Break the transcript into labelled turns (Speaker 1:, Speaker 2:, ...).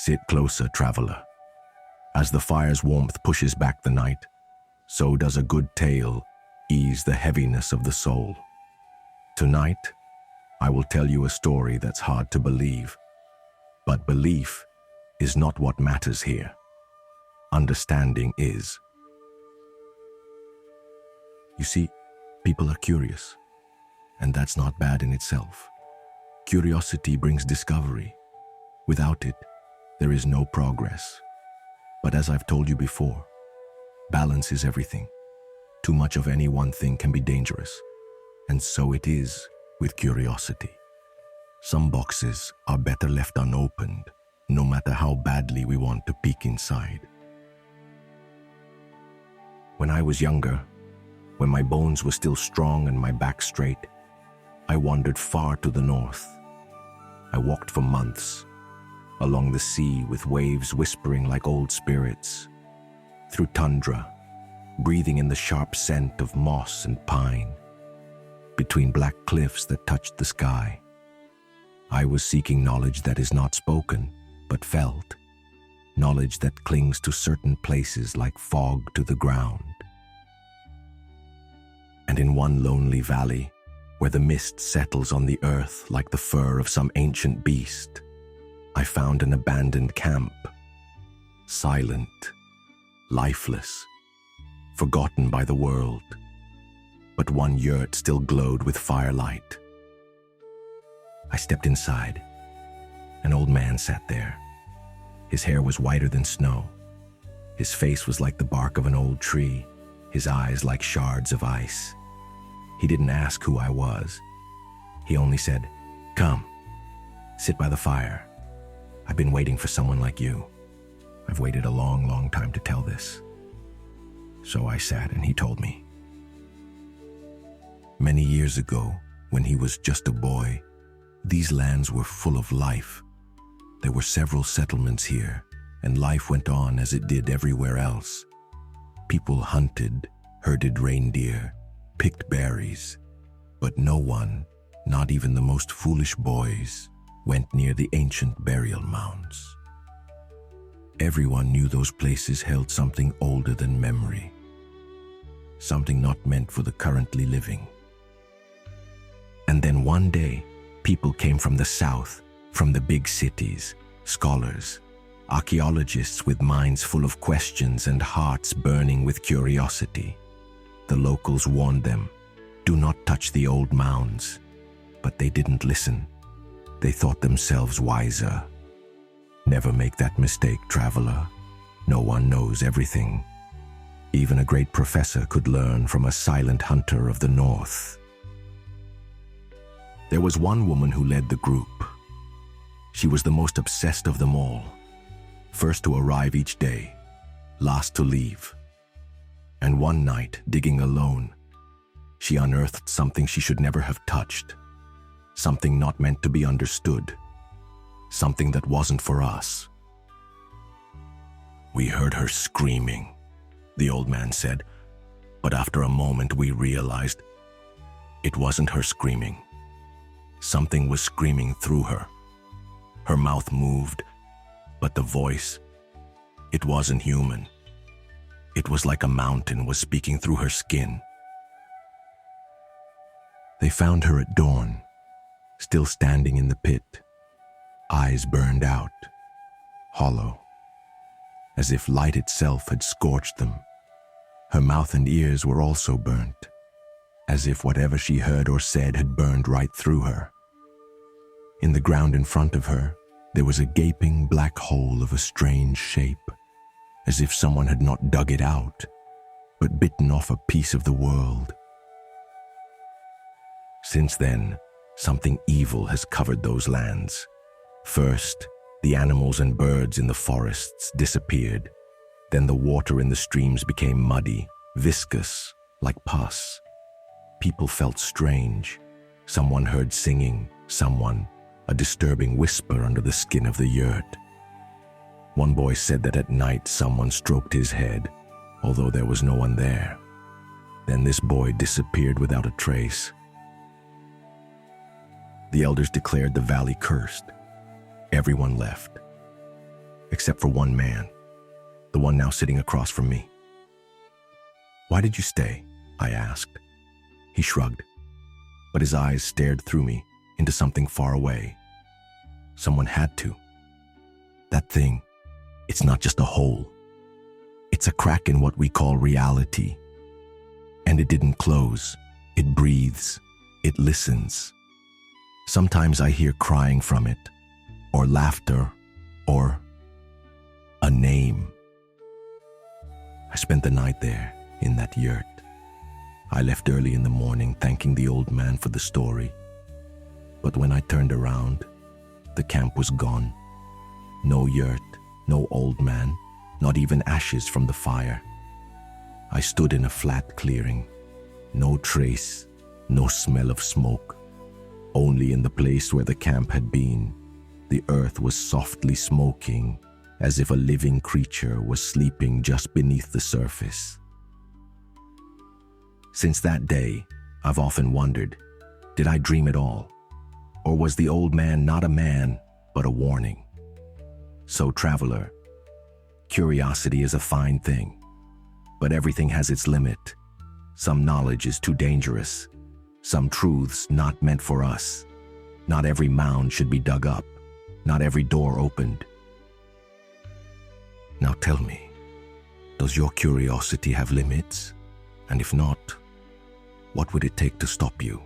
Speaker 1: Sit closer, traveler. As the fire's warmth pushes back the night, so does a good tale ease the heaviness of the soul. Tonight, I will tell you a story that's hard to believe. But belief is not what matters here. Understanding is. You see, people are curious, and that's not bad in itself. Curiosity brings discovery. Without it, there is no progress. But as I've told you before, balance is everything. Too much of any one thing can be dangerous, and so it is with curiosity. Some boxes are better left unopened, no matter how badly we want to peek inside. When I was younger, when my bones were still strong and my back straight, I wandered far to the north. I walked for months, along the sea with waves whispering like old spirits, through tundra, breathing in the sharp scent of moss and pine, between black cliffs that touched the sky. I was seeking knowledge that is not spoken, but felt, knowledge that clings to certain places like fog to the ground. And in one lonely valley, where the mist settles on the earth like the fur of some ancient beast, I found an abandoned camp, silent, lifeless, forgotten by the world, but one yurt still glowed with firelight. I stepped inside. An old man sat there. His hair was whiter than snow. His face was like the bark of an old tree, his eyes like shards of ice. He didn't ask who I was. He only said, "Come, sit by the fire. I've been waiting for someone like you. I've waited a long, long time to tell this." So I sat and he told me. Many years ago, when he was just a boy, these lands were full of life. There were several settlements here, and life went on as it did everywhere else. People hunted, herded reindeer, picked berries, but no one, not even the most foolish boys, went near the ancient burial mounds. Everyone knew those places held something older than memory, something not meant for the currently living. And then one day, people came from the south, from the big cities, scholars, archaeologists with minds full of questions and hearts burning with curiosity. The locals warned them, "Do not touch the old mounds." But they didn't listen. They thought themselves wiser. Never make that mistake, traveler. No one knows everything. Even a great professor could learn from a silent hunter of the north. There was one woman who led the group. She was the most obsessed of them all. First to arrive each day, last to leave. And one night, digging alone, she unearthed something she should never have touched. Something not meant to be understood. Something that wasn't for us. "We heard her screaming," the old man said, but after a moment we realized it wasn't her screaming. Something was screaming through her. Her mouth moved, but the voice, it wasn't human. It was like a mountain was speaking through her skin. They found her at dawn, still standing in the pit, eyes burned out, hollow, as if light itself had scorched them. Her mouth and ears were also burnt, as if whatever she heard or said had burned right through her. In the ground in front of her, there was a gaping black hole of a strange shape, as if someone had not dug it out, but bitten off a piece of the world. Since then, something evil has covered those lands. First, the animals and birds in the forests disappeared. Then the water in the streams became muddy, viscous, like pus. People felt strange. Someone heard singing, a disturbing whisper under the skin of the yurt. One boy said that at night someone stroked his head, although there was no one there. Then this boy disappeared without a trace. The elders declared the valley cursed. Everyone left. except for one man, the one now sitting across from me. "Why did you stay?" I asked. He shrugged, but his eyes stared through me into something far away. Someone had to. That thing, it's not just a hole. It's a crack in what we call reality. And it didn't close. It breathes. It listens. Sometimes I hear crying from it, or laughter, or a name. I spent the night there, in that yurt. I left early in the morning, thanking the old man for the story. But when I turned around, the camp was gone. No yurt, no old man, not even ashes from the fire. I stood in a flat clearing. No trace, no smell of smoke. Only in the place where the camp had been, the earth was softly smoking, as if a living creature was sleeping just beneath the surface. Since that day, I've often wondered, did I dream it all? Or was the old man not a man, but a warning? So, traveler, curiosity is a fine thing, but everything has its limit. Some knowledge is too dangerous, some truths not meant for us. Not every mound should be dug up, not every door opened. Now tell me, does your curiosity have limits? And if not, what would it take to stop you?